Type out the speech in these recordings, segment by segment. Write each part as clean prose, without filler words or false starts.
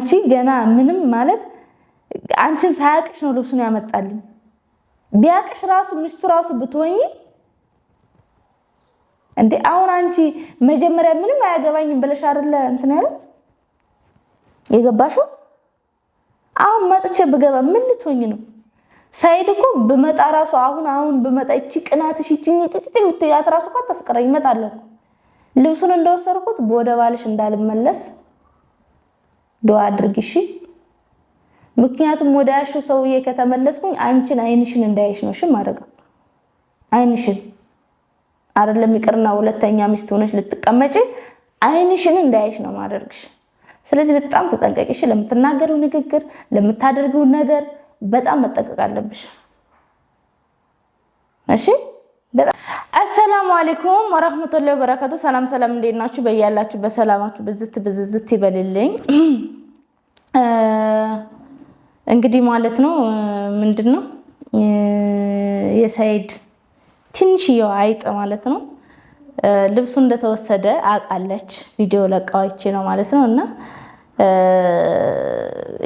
አንቺ ገና ምንም ማለት አንቺን ሳያቅሽ ነው ልብሱን ያመጣልኝ ቢያቅሽ ራሱ ሚስቱ ራሱ ብትሆኚ እንዴ አሁን አንቺ መጀመሪያ ምንም አያገባኝም ብለሽ አይደለ እንትን ያለው የገባሽው አሁን መጥቼ ብገባ ምን ልትሆኚ ነው ሳይድ እኮ በመጣ ራሱ አሁን በመጣ እቺ ቅናትሽ እቺ ጥጥጥ ምትያት ራሱ እኮ ተስቀረኝ ይመጣል ልብሱን እንደወሰድኩት ወደ ባልሽ እንዳልመለስ ዱአ አድርጊሽ ምክንያቱም ወዳሹ ሰውዬ ከተመለስኩኝ አንቺን አይንሽን እንዳይሽ ነው እሺ ማረጋ አይንሽን አይደለም ይቅርና ሁለተኛ ሚስት ሆነሽ ልትቀመጪ አይንሽን እንዳይሽ ነው ማደርግሽ ስለዚህ በጣም ተጠንቀቂሽ ለምትናገሪው ንግግር ለምታደርጊው ነገር በጣም መጠንቀቅ አለብሽ እሺ አሰላሙ አለይኩም ወራህመቱላሂ ወበረካቱ ሰላም እንዴት ናችሁ በያላችሁ በሰላማችሁ ብዝት ይበልልኝ እንግዲህ ማለት ነው ምንድነው የሰይድ ትንሽዬው አይጥ ማለት ነው ልብሱ እንደተወሰደ አቃለች ቪዲዮ ለቃዋይቼ ነው ማለት ነውና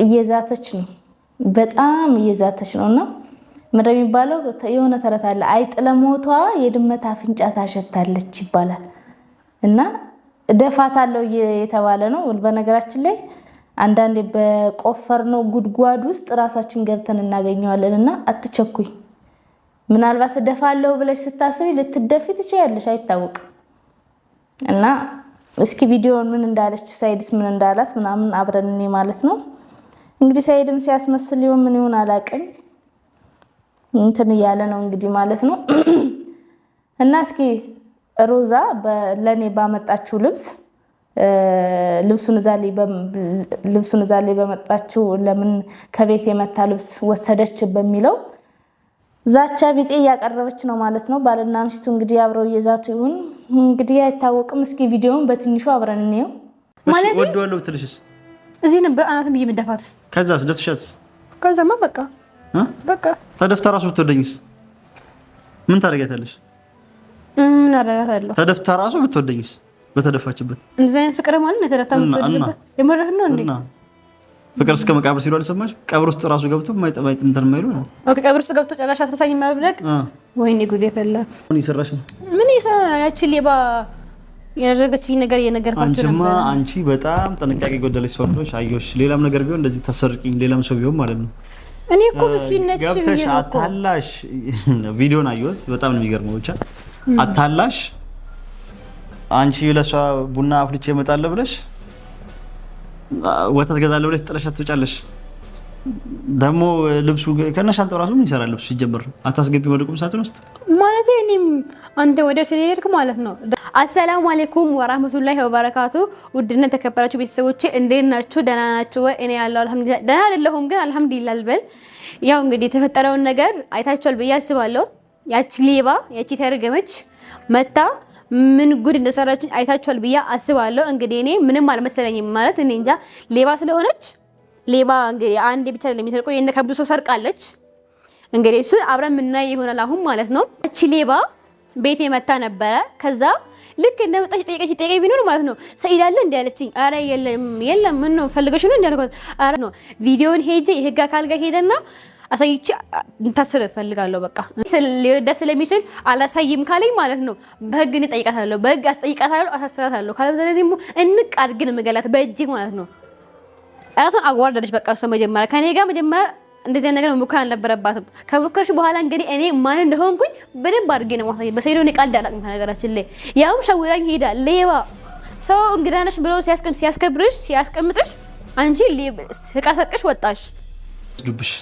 እየዛተች ነው በጣም እየዛተች ነውና ምንድነው የሚባለው የሆነ ተረት አለ አይጥ ለሞቷ የድመት አፍንጫ ታሸታለች ይባላል እና ደፋታለው የተባለ ነው በነገራችን ላይ አንዳንዴ በቆፈርነው ጉድጓድ ውስጥ ራሳችን ገብተን እናገኘዋለንና አትቸኩይ ምናልባት ደፋለው ብለሽ ስታስቢ ልትደፊ ትችያለሽ አይታወቅ እና እስኪ ቪዲዮውን ምን እንዳለች ሳይድስ ምን እንዳላት ምናምን አብረን ማለት ነው እንግዲህ ሳይድም ሲያስመስል ይሁን ምን ይሁን አላቀኝ እንትን ያለ ነው እንግዲህ ማለት ነው እና እስኪ ሮዛ ለኔ ባመጣችው ልብሱን ዛሌ በመጣችው ለምን ከቤት የመታ ልብስ ወሰደች በሚለው ዛቻ ቢጤ ያቀረበች ነው ማለት ነው ባልና ሚስቱ እንግዲህ አብረው እየዛቱ ይሁን እንግዲህ አይታወቅም እስኪ ቪዲዮውን በትንሹ አብረን እንየው ማለት ወደዋለው ትልሽስ እዚህ ነበር አናትም በየመደፋት ከዛስ ደፍሻት ከዛማ በቃ ተደፍታ ራሱ ብትወደኝስ ምን ታረጋታለሽ ምን አረጋታለሁ ተደፍታ ራሱ ብትወደኝስ በተደፋችበት እንዘን ፍቅር ማለት ነው ተደፍታ ብትወደኝበት የመረህ ነው እንዴ ፍቅር እስከ መቃብር ሲሉ አልሰማሽ ቀብር ውስጥ ራሱ ገብቶ ማይጠባይጥ እንትን ማይሉ ነው ኦኬ ቀብር ውስጥ ገብቶ ጨራሽ አትረሳኝ ማብለቅ ወይኔ ጉዴ ፈላ ምን ይሰራሽ ነው ምን ያቺ ሌባ የነገረችኝ ነገር የነገርኳችሁ ነበር አንቺ በጣም ጥንቃቄ ጎደለሽ ሰው ነሽ አየሽ ሌላም ነገር ቢሆን እንደዚህ ተሰርቂኝ ሌላም ሰው ቢሆን ማለት ነው እኔ እኮ ምስኪን ነች ገብተሽ አታላሽ ቪዲዮን አየሁት በጣም ነው የሚገርመው ብቻ አታላሽ አንቺ ለሷ ቡና አፍልቼ እመጣለሁ ብለሽ ወተት ገዛለሁ ብለሽ ጥለሻት ትወጫለሽ ደሞ ልብሱ ከነሻንጣው ራሱ ምን ይሰራል ልብሱ ሲጀመር አታስገቢ ወደቁም ሳጥን ውስጥ ማለት እኔም አንተ ወደ ስለሄድክ ማለት ነው አሰላሙ አለይኩም ወራህመቱላሂ ወበረካቱ ውድና ተከበራችሁ ቤተሰቦቼ እንዴት ናችሁ ደህና ናችሁ ወይ እኔ ያለው አልহামዱሊላህ ደህና አይደለሁም ግን አልহামዱሊላህ ልበል ያው እንግዲህ የተፈጠረውን ነገር አይታችኋል ብዬ አስባለሁ ያቺ ሌባ ያቺ ተረገመች መታ ምን ጉድ እንደሰራችኝ አይታችኋል ብዬ አስባለሁ እንግዲህ እኔ ምንም አልመሰለኝም ማለት እኔ እንጃ ሌባ ስለሆነች ሌባ እንግዲህ አንዴ ብቻ ለሚሰርቀው የነ ከብዱ ሰርቃለች እንግዲህ እሱ አብረን ምናይ ይሆናል አሁን ማለት ነው እቺ ሌባ ቤቴ መታ ነበረ ከዛ ልክ እንደመጣች ጠይቀኝ ቢኖር ማለት ነው ሰይድ አለ እንዴ አለችኝ አረ የለም ምን ነው ፈልገሽ ነው እንዴ አልኳት አረ ነው ቪዲዮን ሄጄ የህግ አካል ጋር ሄደና አሳይቼ እንታስር ፈልጋለሁ በቃ ደስ ስለሚችል አላሳይም ካለኝ ማለት ነው በህግ እንጠይቃታለሁ በህግ አስጠይቃታለሁ አሳስራታለሁ ካለበለዚያ ደግሞ እንቅ አድርገን መገላት በእጅ ማለት ነው አራቱን አጓርዳለች በቃ እሷ መጀመሪያ ከኔ ጋር መጀመሪያ እንደዚህ ነገር መሞከር አልነበረባትም ከሞከርሽ በኋላ እንግዲህ እኔ ማን እንደሆንኩኝ በደንብ አድርጌ ነው ማሳይ በሰይዶ ነው ቃል ዳላቅ ነገራችን ላይ ያው ሸውራኝ ሄዳ ሌባ ሰው እንግዳነሽ ብሎ ሲያስቀምጥሽ አንቺ ስቃሰቅሽ ወጣሽ ዱብሽ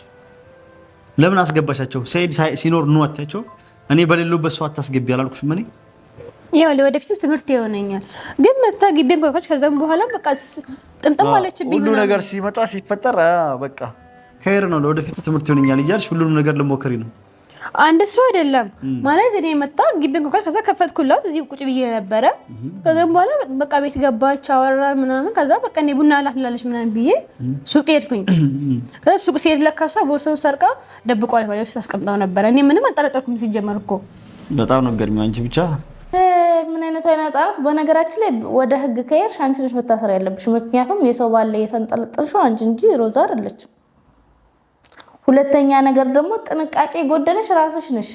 ለምን አስገባሻቸው ሰይድ ሲኖር ነው አታቸው እኔ በሌለውበት ሰው አታስገቢ አላልኩሽም እኔ ያው ለወደፊቱ ትምህርት ይሆነኛል ግን መታ ግቢን ቆይታች ከዛም በኋላ በቃ ጥምጥም አለችብኝ ሁሉ ነገር ሲመጣ ሲፈጠር በቃ ከሄር ነው ለወደፊቱ ትምህርት ይሆነኛል ይያልሽ ሁሉ ነገር ለሞከሪ ነው አንድ ሰው አይደለም ማለት እኔ መጣ ግቢን ቆይታች ከዛ ከፈትኩላት እዚህ ቁጭ ብዬ ነበር ከዛም በኋላ በቃ ቤት ገባች አወራ ምናምን ከዛ በቃ እኔ ቡና አላፍላለች ምናምን ብዬ ሱቅ ሄድኩኝ ከዛ ሱቅ ሲሄድ ለካሷ ቦርሳው ሰርቃ ደብቋል ባዮች ታስቀምጣው ነበር እኔ ምንም አልጠረጠርኩም ሲጀመር እኮ በጣም ነው ገርሚ አንቺ ብቻ ምን አይነቱ አይናጣት? በነገራችን ላይ ወደ ህግ ከሄድሽ አንቺ ነሽ መታሰር ያለብሽ። ምክንያቱም የሰው ባለ የተንጠለጠልሽው አንቺ እንጂ ሮዛ አይደለችም። ሁለተኛ ነገር ደግሞ ጥንቃቄ ጎደለሽ ራስሽ ነሽ።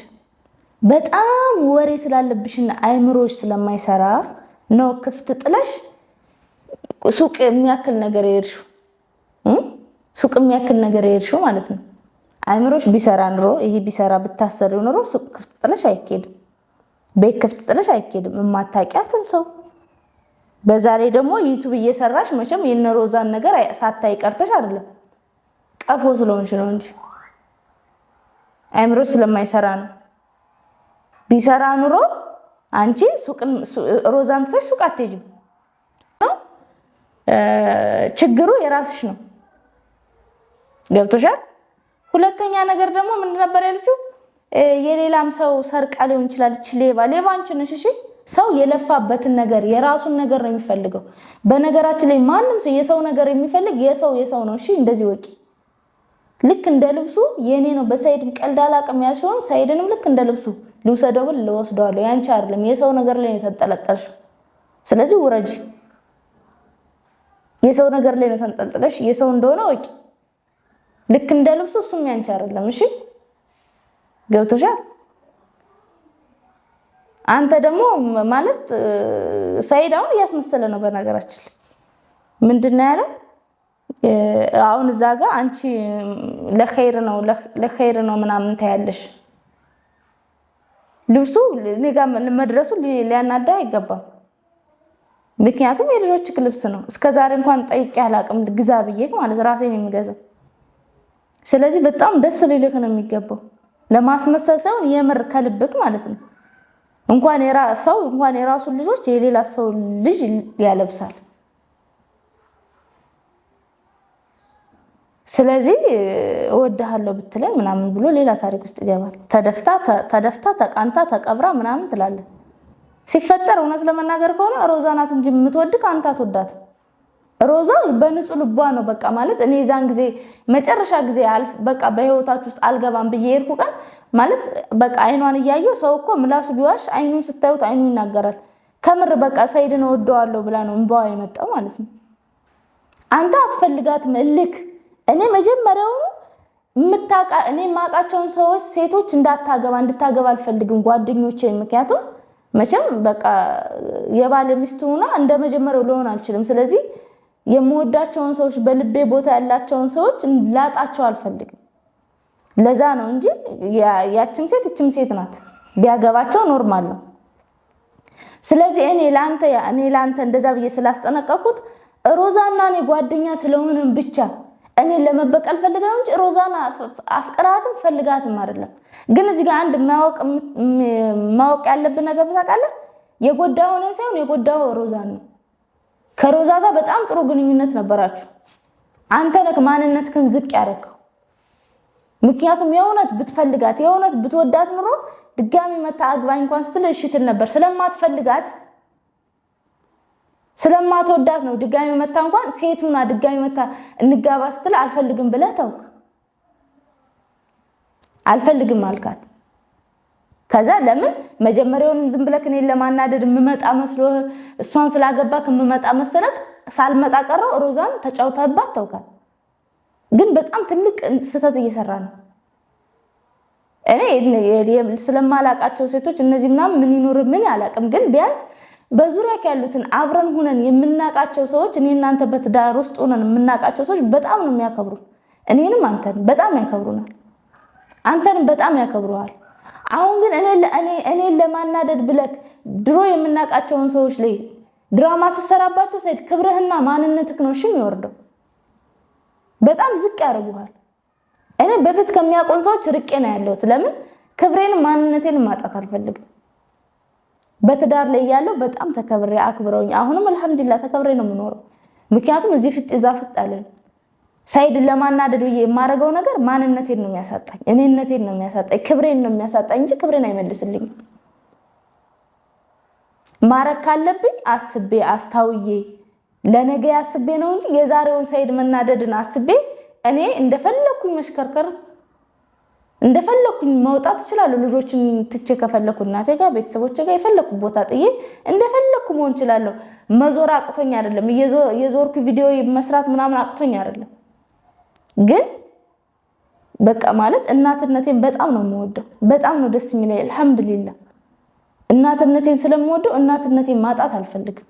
በጣም ወሬ ስላለብሽና አይምሮሽ ስለማይሰራ ነው ክፍት ጥለሽ ሱቅ የሚያክል ነገር የሄድሽው። ሱቅ የሚያክል ነገር የሄድሽው ማለት ነው። አይምሮሽ ቢሰራ ኑሮ ይሄ ቢሰራ ብታሰሪው ኑሮ ሱቅ ክፍት ጥለሽ አይኬድም። ቤት ክፍት ጥለሽ አይኬድም። የማታውቂያትን ሰው በዛ ላይ ደግሞ ዩቲዩብ እየሰራሽ መቼም የነ ሮዛን ነገር ሳታይ ቀርተሽ አይደለም፣ ቀፎ ስለሆንሽ ነው እንጂ አይምሮሽ ስለማይሰራ ነው። ቢሰራ ኑሮ አንቺ ሮዛን ትተሽ ሱቅ አትሄጂም። ችግሩ የራስሽ ነው። ገብቶሻል? ሁለተኛ ነገር ደግሞ ምንድን ነበር ያለችው? የሌላም ሰው ሰርቃ ሊሆን ይችላል። ሌባ አንቺ ነሽ። እሺ ሰው የለፋበትን ነገር የራሱን ነገር ነው የሚፈልገው። በነገራችን ላይ ማንም ሰው የሰው ነገር የሚፈልግ የሰው ነው። እሺ እንደዚህ ወቂ። ልክ እንደ ልብሱ የኔ ነው። በሰይድ ቀልድ አላቅም ያልሽውን ሰይድንም ልክ እንደ ልብሱ ልውሰደው ብል ልወስደዋለሁ። ያንቺ አይደለም፣ የሰው ነገር ላይ ነው ተንጠለጠልሽው። ስለዚህ ውረጂ። የሰው ነገር ላይ ነው ተንጠልጥለሽ የሰው እንደሆነ ወቂ። ልክ እንደ ልብሱ እሱም ያንቺ አይደለም። እሺ ገብቶሻል? አንተ ደግሞ ማለት ሰይድ አሁን እያስመሰለ ነው። በነገራችን ምንድነው ያለው? አሁን እዛ ጋር አንቺ ለኸይር ነው ምናምን ታያለሽ። ልብሱ እኔ ጋር መድረሱ ሊያናዳ አይገባም። ምክንያቱም የልጆችክ ልብስ ነው። እስከዛሬ እንኳን ጠይቄ አላቅም ግዛ ብዬ ማለት ራሴን የሚገዛው። ስለዚህ በጣም ደስ ሊልክ ነው የሚገባው። ለማስመሰል ሳይሆን የምር ከልብክ ማለት ነው። እንኳን የራሱን ልጆች የሌላ ሰው ልጅ ያለብሳል። ስለዚህ እወድሃለሁ ብትለኝ ምናምን ብሎ ሌላ ታሪክ ውስጥ ይገባል። ተደፍታ ተቃንታ ተቀብራ ምናምን ትላለህ። ሲፈጠር እውነት ለመናገር ከሆነ ሮዛ ናት እንጂ የምትወድቅ አንተ አትወዳትም። ሮዛ በንጹህ ልቧ ነው በቃ ማለት እኔ ዛን ጊዜ መጨረሻ ጊዜ በቃ በህይወታችሁ ውስጥ አልገባም ብዬ ሄድኩ ቀን ማለት በቃ አይኗን እያየሁ ሰው እኮ ምላሱ ቢዋሽ አይኑን ስታዩት አይኑ ይናገራል። ከምር በቃ ሰይድን እወደዋለሁ ብላ ነው እንባዋ የመጣው ማለት ነው። አንተ አትፈልጋትም እልክ። እኔ መጀመሪያውኑ እኔ የማውቃቸውን ሰዎች ሴቶች እንድታገባ አልፈልግም ጓደኞቼ። ምክንያቱም መቼም በቃ የባለ ሚስት ሆና እንደ መጀመሪያው ልሆን አልችልም። ስለዚህ የምወዳቸውን ሰዎች በልቤ ቦታ ያላቸውን ሰዎች ላጣቸው አልፈልግም። ለዛ ነው እንጂ ያችም ሴት እችም ሴት ናት፣ ቢያገባቸው ኖርማል ነው። ስለዚህ እኔ ላንተ እንደዛ ብዬ ስላስጠነቀቁት ሮዛና እኔ ጓደኛ ስለሆነም ብቻ እኔ ለመበቀል ፈልገው እንጂ ሮዛና አፍቅራትም ፈልጋትም አይደለም። ግን እዚህ ጋር አንድ ማወቅ ያለብን ነገር ታውቃለህ፣ የጎዳው ሆነ ሳይሆን የጎዳው ሮዛን ነው። ከሮዛ ጋር በጣም ጥሩ ግንኙነት ነበራችሁ። አንተ ነህ ማንነትህን ዝቅ ያደረከው። ምክንያቱም የእውነት ብትፈልጋት የእውነት ብትወዳት ኑሮ ድጋሚ መታ አግባኝ እንኳን ስትል እሺ ትል ነበር። ስለማትወዳት ነው ድጋሚ መታ እንኳን ሴቱና ድጋሚ መታ እንጋባ ስትል አልፈልግም ብለህ ተውክ። አልፈልግም አልካት። ከዛ ለምን መጀመሪያውን ዝም ብለህ እኔን ለማናደድ የምመጣ መስሎ እሷን ስላገባክ የምመጣ መሰለክ ሳልመጣ ቀረው ሮዛን ተጫውተህባት ተውካት። ግን በጣም ትልቅ ስህተት እየሰራ ነው። እኔ ስለማላቃቸው ሴቶች እነዚህ ምናምን ምን ይኖር ምን አላቅም። ግን ቢያንስ በዙሪያ ያሉትን አብረን ሆነን የምናቃቸው ሰዎች እኔ እናንተ በትዳር ውስጥ ሆነን የምናቃቸው ሰዎች በጣም ነው የሚያከብሩ። እኔንም አንተን በጣም ያከብሩናል። አንተንም በጣም ያከብሩሃል። አሁን ግን እኔ ለማናደድ ብለክ ድሮ የምናቃቸውን ሰዎች ላይ ድራማ ስትሰራባቸው ሰይድ ክብርህና ማንነትህ ነው የሚወርደው። በጣም ዝቅ ያደርጉሃል። እኔ በፊት ከሚያቆን ሰዎች ርቄ ነው ያለሁት። ለምን ክብሬንም ማንነቴንም ማጣት አልፈልግም። በትዳር ላይ ያለው በጣም ተከብሬ አክብረውኝ አሁንም አልሐምዱሊላህ ተከብሬ ነው የምኖረው። ምክንያቱም እዚህ ፍጥ እዛ ፍጥ አለን። ሰይድን ለማናደድ ብዬ የማደርገው ነገር ማንነቴን ነው የሚያሳጣኝ፣ እኔነቴን ነው የሚያሳጣኝ፣ ክብሬን ነው የሚያሳጣኝ እንጂ ክብሬን አይመልስልኝም። ማረግ ካለብኝ አስቤ አስታውዬ ለነገ አስቤ ነው እንጂ የዛሬውን ሰይድ መናደድን አስቤ እኔ እንደፈለኩኝ መሽከርከር እንደፈለኩኝ መውጣት እችላለሁ ልጆችን ትቼ ከፈለኩ እናቴ ጋር ቤተሰቦቼ ጋር የፈለኩ ቦታ ጥዬ እንደፈለኩ መሆን እችላለሁ መዞር አቅቶኝ አይደለም የዞርኩ ቪዲዮ መስራት ምናምን አቅቶኝ አይደለም ግን በቃ ማለት እናትነቴን በጣም ነው የምወደው በጣም ነው ደስ የሚለኝ አልহামዱሊላህ እናትነቴን ስለምወደው እናትነቴን ማጣት አልፈልግም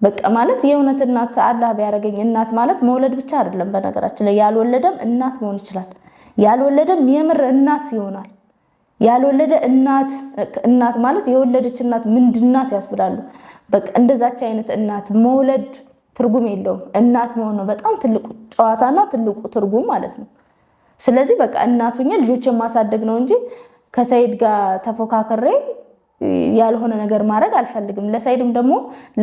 በቃ ማለት የእውነት እናት አላህ ቢያረጋኝ እናት ማለት መውለድ ብቻ አይደለም በነገራችን ላይ ያልወለደም እናት መሆን ይችላል ያልወለደም የምር እናት ይሆናል ያልወለደ እናት ማለት የወለደች እናት ምንድናት ያስብላሉ በቃ እንደዛች አይነት እናት መውለድ ትርጉም የለውም እናት መሆን ነው በጣም ትልቁ ጨዋታና ትልቁ ትርጉም ማለት ነው ስለዚህ በቃ እናቱኛ ልጆችን ማሳደግ ነው እንጂ ከሰይድ ጋር ተፎካከሬ ያልሆነ ነገር ማድረግ አልፈልግም ለሰይድም ደግሞ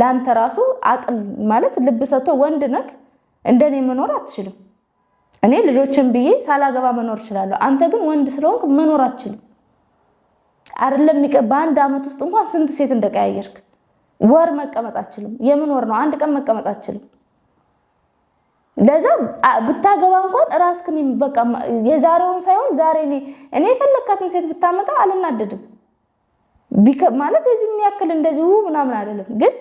ላንተ ራሱ አቅል ማለት ልብ ሰጥቶ ወንድ ነክ እንደኔ መኖር አትችልም እኔ ልጆችን ብዬ ሳላገባ መኖር እችላለሁ አንተ ግን ወንድ ስለሆንክ መኖር አትችልም አይደለም በአንድ አመት ውስጥ እንኳን ስንት ሴት እንደቀያየርክ ወር መቀመጥ አትችልም የምን ወር ነው አንድ ቀን መቀመጥ አትችልም ለዛ ብታገባ እንኳን ራስክን በቃ የዛሬውን ሳይሆን ዛሬ እኔ የፈለካትን ሴት ብታመጣ አልናደድም ማለት እዚህ የሚያክል እንደዚህ ምናምን አይደለም ግን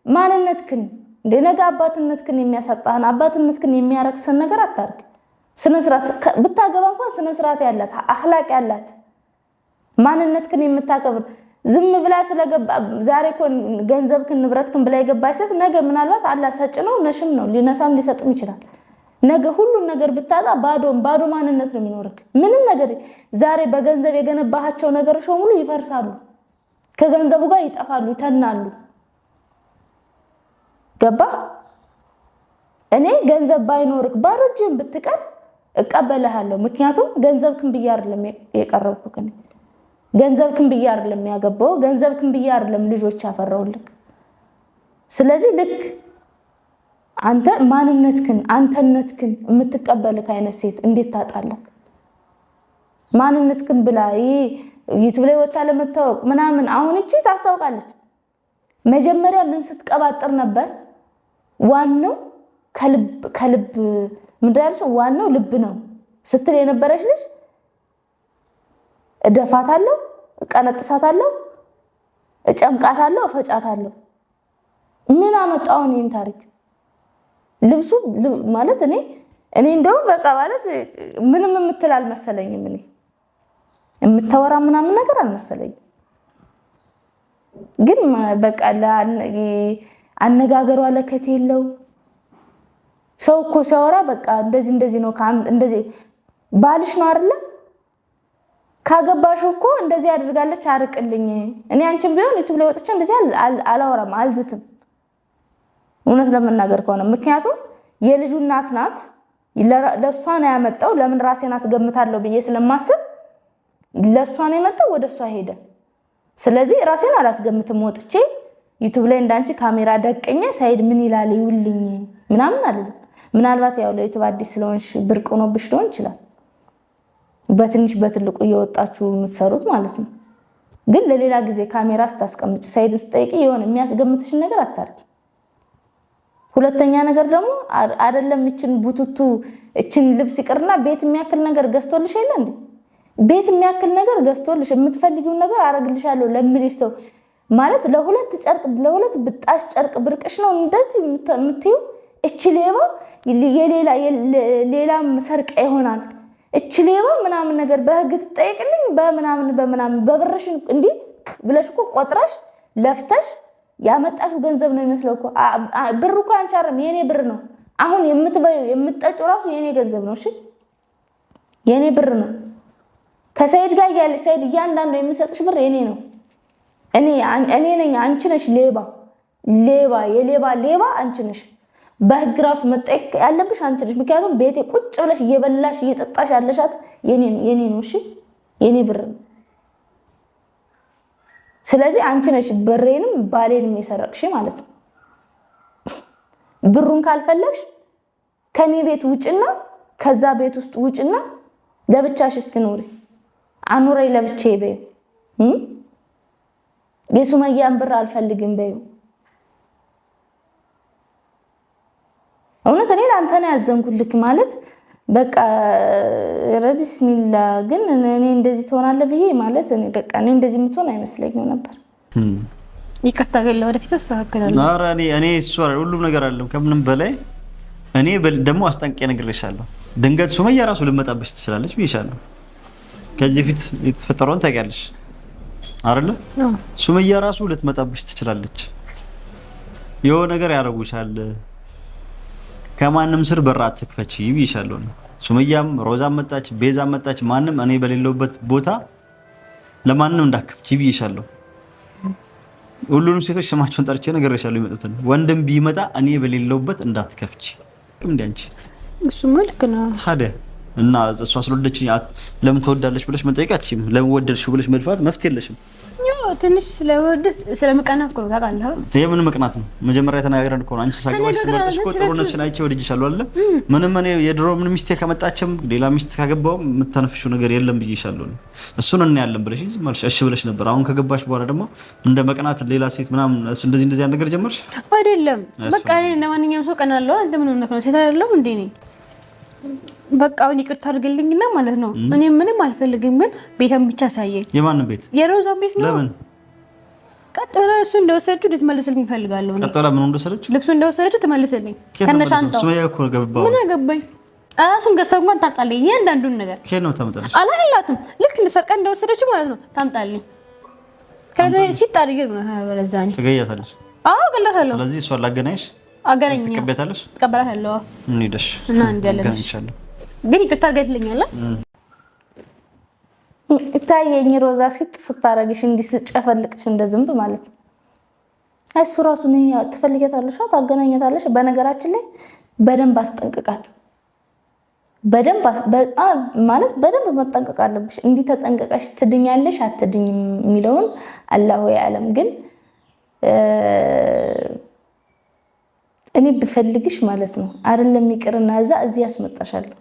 ማንነትክን እንደነጋ አባትነትክን የሚያሳጣህን አባትነትክን የሚያረክስን ነገር አታርግ ስነ ስርዓት ብታገባ እንኳን ስነ ስርዓት ያላት አኽላቅ ያላት ማንነትክን የምታከብር ዝም ብላ ስለገባ ዛሬ እኮ ገንዘብክን ንብረትክን ብላ የገባች ሴት ነገ ምናልባት አላህ ሰጭ ነው ነሽም ነው ሊነሳም ሊሰጥም ይችላል ነገ ሁሉን ነገር ብታጣ ባዶ ማንነት ነው የሚኖርክ ምንም ነገር ዛሬ በገንዘብ የገነባሃቸው ነገሮች ሁሉ ይፈርሳሉ ከገንዘቡ ጋር ይጠፋሉ ይተናሉ ገባ እኔ ገንዘብ ባይኖርክ ባሮጅን ብትቀር እቀበልሃለሁ ምክንያቱም ገንዘብክን ብዬ አይደለም የቀረብኩክ ገንዘብክን ብዬ አይደለም ያገባው ገንዘብክን ብዬ አይደለም ልጆች ያፈራውልክ ስለዚህ ልክ አንተ ማንነትክን አንተነትክን የምትቀበልክ አይነት ሴት እንዴት ታጣለክ ማንነትክን ብላ ዩቲዩብ ላይ ወጣ ለመታወቅ ምናምን አሁን እቺ ታስታውቃለች መጀመሪያ ምን ስትቀባጥር ነበር ዋናው ከልብ ምንድነው ዋናው ልብ ነው ስትል የነበረች ልጅ እደፋታለሁ እቀነጥሳታለሁ እጨምቃታለሁ እፈጫታለሁ ምን አመጣው እኔን ታሪክ ልብሱ ማለት እኔ እንደው በቃ ማለት ምንም የምትል አልመሰለኝም እኔ የምታወራ ምናምን ነገር አልመሰለኝም ግን በቃ አነጋገሯ ለከት የለው ሰው እኮ ሲያወራ በቃ እንደዚህ ነው እንደዚህ ባልሽ ነው አይደል ካገባሽ እኮ እንደዚህ ያደርጋለች አርቅልኝ እኔ አንቺም ቢሆን ዩቲዩብ ላይ ወጥቼ እንደዚህ አላወራም አልዝትም እውነት ለመናገር ከሆነ ምክንያቱም የልጁ እናት ናት ለሷ ነው ያመጣው ለምን ራሴን አስገምታለሁ ብዬ ስለማስብ ለሷ ነው የመጣው ወደሷ ሄደ ስለዚህ ራሴን አላስገምትም ወጥቼ ዩቲዩብ ላይ እንዳንቺ ካሜራ ደቀኛ ሳይድ ምን ይላል ይውልኝ ምናምን አይደለም ምናልባት ያው ለዩቲዩብ አዲስ ስለሆንሽ ብርቅ ሆኖብሽ ሊሆን ይችላል በትንሽ በትልቁ እየወጣችሁ የምትሰሩት ማለት ነው ግን ለሌላ ጊዜ ካሜራ ስታስቀምጪ ሳይድ ስጠይቂ የሆነ የሚያስገምትሽ ነገር አታርቂ ሁለተኛ ነገር ደግሞ አይደለም እቺን ቡቱቱ እቺን ልብስ ይቅርና ቤት የሚያክል ነገር ገዝቶልሽ የለ እንዴ ቤት የሚያክል ነገር ገዝቶልሽ የምትፈልጊው ነገር አረግልሻለሁ ለምልሽ ሰው ማለት ለሁለት ብጣሽ ጨርቅ ብርቅሽ ነው እንደዚህ የምትዩ እቺ ሌባ ሌላም ሰርቀ ይሆናል እቺ ሌባ ምናምን ነገር በህግ ትጠይቅልኝ በምናምን በብርሽ እንዴ ብለሽ እኮ ቆጥራሽ ለፍተሽ ያመጣሽው ገንዘብ ነው የሚመስለው እኮ ብሩ እኮ አንቻርም የኔ ብር ነው አሁን የምትጠጪው ራሱ የኔ ገንዘብ ነው እሺ የኔ ብር ነው ከሰይድ ጋር ያለ ሰይድ እያንዳንዱ የሚሰጥሽ ብር የኔ ነው እኔ ነኝ አንቺ ነሽ ሌባ አንቺ ነሽ በህግ ራሱ መጠየቅ ያለብሽ አንቺ ነሽ ምክንያቱም ቤቴ ቁጭ ብለሽ እየበላሽ እየጠጣሽ ያለሻት የኔ ነው እሺ የኔ ብር ነው ስለዚህ አንቺ ነሽ ብሬንም ባሌንም የሰረቅሽ ማለት ነው ብሩን ካልፈለሽ ከኔ ቤት ውጭና ከዛ ቤት ውስጥ ውጭና ለብቻሽ እስኪኖሪ አኑረይ ለብቻዬ በይ የሱመያን ብር አልፈልግም በይ እውነት እኔ ላንተ ነው ያዘንኩልክ ማለት በቃ ረቢስሚላ ግን እኔ እንደዚህ ትሆናለህ ብዬ ማለት እኔ በቃ እኔ እንደዚህ የምትሆን አይመስለኝም ነበር። ይቅርታ ገለ ወደፊት አስተካክላለሁ። ኧረ እኔ እሱ ሁሉም ነገር አለም ከምንም በላይ እኔ ደግሞ አስጠንቅቄ ነግሬሻለሁ። ድንገት ሱመያ ራሱ ልመጣብሽ ትችላለች ብዬሻለሁ። ከዚህ ፊት የተፈጠረውን ታውቂያለሽ አይደለ? ሱመያ ራሱ ልትመጣብሽ ትችላለች። የሆነ ነገር ያደርጉሻል። ከማንም ስር በር አትክፈቺ ብዬሻለሁ። ሱመያም ሮዛም መጣች ቤዛም መጣች ማንም እኔ በሌለውበት ቦታ ለማንም እንዳከፍቺ ብዬሻለሁ። ሁሉንም ሴቶች ስማቸውን ጠርቼ ነግሬሻለሁ። ይመጡትን ወንድም ቢመጣ እኔ በሌለውበት እንዳትከፍቺ እንዴ አንቺ እሱማ ልክ ነው ታዲያ። እና እሷ ስለወደደች ለምን ተወዳለች ብለሽ መጠየቃችም ለምን ወደድሽው ብለሽ መድፋት መፍትሄ የለሽም። ትንሽ ስለወደስ ስለመቀናት እኮ ታውቃለህ። የምን መቅናት ነው? መጀመሪያ ተናግረን እኮ ነው። አንቺ ሳይቀርሽ ስለተሽ እኮ ጥሩነትሽን አይቼ ወድጄሻለሁ አይደል? ምንም እኔ የድሮ ምን ሚስቴ ከመጣችም ሌላ ሚስት ካገባው የምታነፍሽው ነገር የለም ብዬሻለሁ። እሱን እናያለን ብለሽ ማለት እሺ ብለሽ ነበር። አሁን ከገባሽ በኋላ ደግሞ እንደ መቅናት ሌላ ሴት ምናምን እሱ እንደዚህ ያን ነገር ጀመርሽ አይደለም? በቃ እኔ ለማንኛውም ሰው ቀናለሁ። አንተ ምን ሆነህ ነው? ሴት አይደለሁ እንዴ ነኝ? በቃ አሁን ይቅርታ አድርግልኝና ማለት ነው። እኔ ምንም አልፈልግም፣ ግን ቤተም ብቻ ሳየኝ። የማንን ቤት? የሮዛን ቤት ነው። ለምን ቀጥ ብላ እሱ እንደወሰደችው ልትመልስልኝ እፈልጋለሁ። ቀጥ ብላ ምን እንደወሰደችው? ልብሱ እንደወሰደችው ትመልስልኝ ከነሻንጣው። ሱመያ እኮ ገባው። ምን አገባኝ? እሱን ገዝተው እንኳን ታምጣልኝ። እያንዳንዱን ነገር ከየት ነው ታምጣልሽ? አላላትም። ልክ እንደሰርቀ እንደወሰደችው ማለት ነው ታምጣልኝ። ከነ ሲጣርይ ነው ወለዛኔ ትገያታለሽ። አዎ ገለታለሁ። ስለዚህ እሷን ላገናኝሽ አገናኝ ትቀበያታለሽ? ትቀበላታለሁ። እንሂድሽ እና እንዲያለሽ ግን ይቅርታ አድርገሽልኛል። ታየኝ ሮዛ ስታረግሽ እንዲህ ስጨፈልቅሽ እንደ ዝንብ ማለት ነው። እሱ ራሱ ነው ትፈልጊያታለሽ፣ ታገናኛታለሽ። በነገራችን ላይ በደንብ አስጠንቅቃት። በደንብ ማለት በደንብ መጠንቀቅ አለብሽ። እንዲህ ተጠንቀቀሽ ትድኛለሽ አትድኝም የሚለውን አላሁ ያለም። ግን እኔ ብፈልግሽ ማለት ነው አይደለም ይቅርና እዚህ ያስመጣሻለሁ፣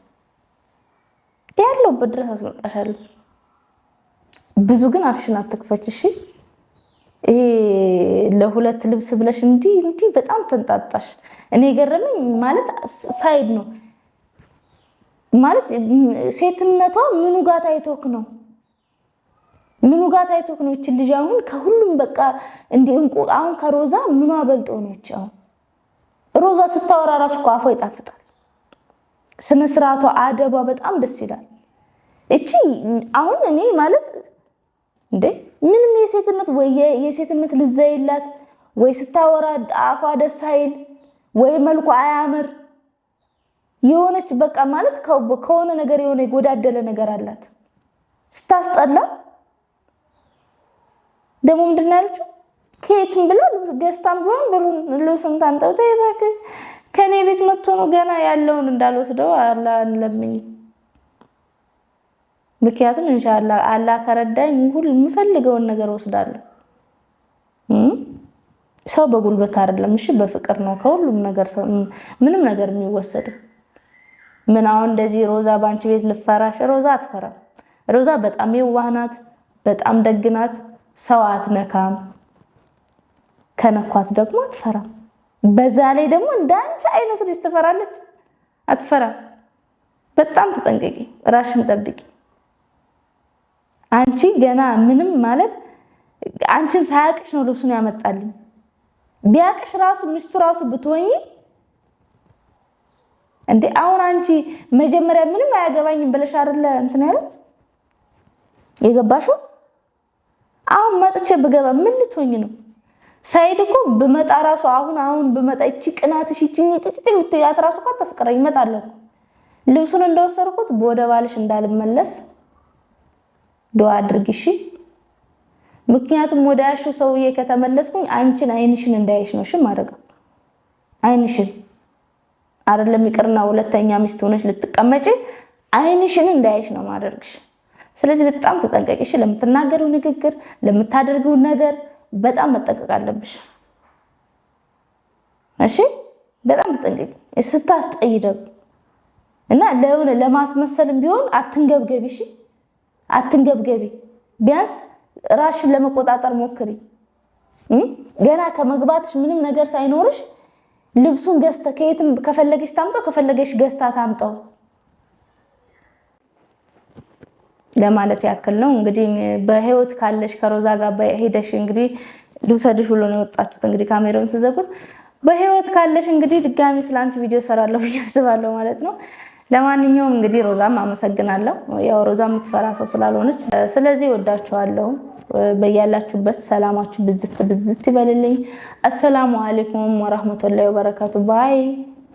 ያለውበት ድረስ አስመጣሻለሁ። ብዙ ግን አፍሽን አትክፈች እሺ። ይሄ ለሁለት ልብስ ብለሽ እንዲህ በጣም ተንጣጣሽ። እኔ ገረመኝ ማለት ሳይድ ነው ማለት ሴትነቷ ምኑ ጋር ታይቶክ ነው? ምኑ ጋር ታይቶክ ነው? እቺ ልጅ አሁን ከሁሉም በቃ እንደ እንቁ አሁን ከሮዛ ምኑ አበልጦ ነው? እቺ አሁን ሮዛ ስታወራ ራሱ እኮ አፏ ይጣፍጣል። ስነ ስርዓቷ አደቧ በጣም ደስ ይላል። እቺ አሁን እኔ ማለት እንዴ ምንም የሴትነት ወይ የሴትነት ልዘይላት ወይ ስታወራ አፏ ደስ አይል ወይ መልኩ አያምር የሆነች በቃ ማለት ከሆነ ነገር የሆነ የጎዳደለ ነገር አላት። ስታስጠላ ደግሞ ምንድን ነው ያለችው? ከየትም ብላ ገዝታም ቢሆን ብሩን ልብስን ታንጠው ተይባክ ከኔ ቤት መጥቶ ነው ገና ያለውን እንዳልወስደው አላህን ለምኝ። ምክንያቱም ኢንሻአላህ አላህ ከረዳኝ ሁሉ የምፈልገውን ነገር ወስዳለሁ። ሰው በጉልበት አይደለም እሺ፣ በፍቅር ነው ከሁሉም ነገር ሰው ምንም ነገር የሚወሰደው። ምን አሁን እንደዚህ ሮዛ ባንቺ ቤት ልፈራሽ? ሮዛ አትፈራም። ሮዛ በጣም የዋህ ናት፣ በጣም ደግ ናት። ሰው አትነካም፣ ከነኳት ደግሞ አትፈራም። በዛ ላይ ደግሞ እንዳንቺ አይነት ልጅ ትፈራለች? አትፈራም። በጣም ተጠንቀቂ፣ ራስሽን ጠብቂ። አንቺ ገና ምንም ማለት አንቺን ሳያቅሽ ነው ልብሱን ያመጣልኝ። ቢያቅሽ ራሱ ሚስቱ ራሱ ብትሆኚ እንዴ አሁን አንቺ መጀመሪያ ምንም አያገባኝም ብለሽ አይደለ እንትን ያለው የገባሽው? አሁን መጥቼ ብገባ ምን ልትሆኚ ነው? ሳይድ እኮ ብመጣ ራሱ አሁን ብመጣ እቺ ቅናትሽ እቺ ጥጥጥ ብትያት ራሱ እኮ ተስቀረኝ እመጣለሁ። ልብሱን እንደወሰድኩት ወደ ባልሽ እንዳልመለስ ዱአ አድርጊሽ። ምክንያቱም ወደ ያሹ ሰውዬ ከተመለስኩኝ አንቺን አይንሽን እንዳይሽ ነው እሺ ማድረግ። አይንሽን አይደለም ይቅርና ሁለተኛ ሚስት ሆነሽ ልትቀመጪ አይንሽን እንዳይሽ ነው ማድረግሽ። ስለዚህ በጣም ተጠንቀቂሽ። ለምትናገሪው ንግግር፣ ለምታደርጊው ነገር በጣም መጠንቀቅ አለብሽ እሺ። በጣም ተጠንቀቂ። ስታስጠይደው እና ለሆነ ለማስመሰልም ቢሆን አትንገብገቢ እሺ። አትንገብገቢ። ቢያንስ ራስሽን ለመቆጣጠር ሞክሪ። ገና ከመግባትሽ ምንም ነገር ሳይኖርሽ ልብሱን ገዝተ ከየትም ከፈለገሽ ታምጣው፣ ከፈለገሽ ገዝታ ታምጣው። ለማለት ያክል ነው። እንግዲህ በህይወት ካለሽ ከሮዛ ጋር ሄደሽ እንግዲህ ልውሰድሽ ብሎ ነው የወጣችሁት። እንግዲህ ካሜራውን ሲዘጉት በህይወት ካለሽ እንግዲህ ድጋሚ ስላንቺ ቪዲዮ ሰራለሁ ያስባለሁ ማለት ነው። ለማንኛውም እንግዲህ ሮዛም አመሰግናለሁ። ያው ሮዛ የምትፈራ ሰው ስላልሆነች ስለዚህ ወዳችኋለሁ። በያላችሁበት ሰላማችሁ ብዝት ይበልልኝ። አሰላሙ አለይኩም ወራህመቱላሂ ወበረካቱ ባይ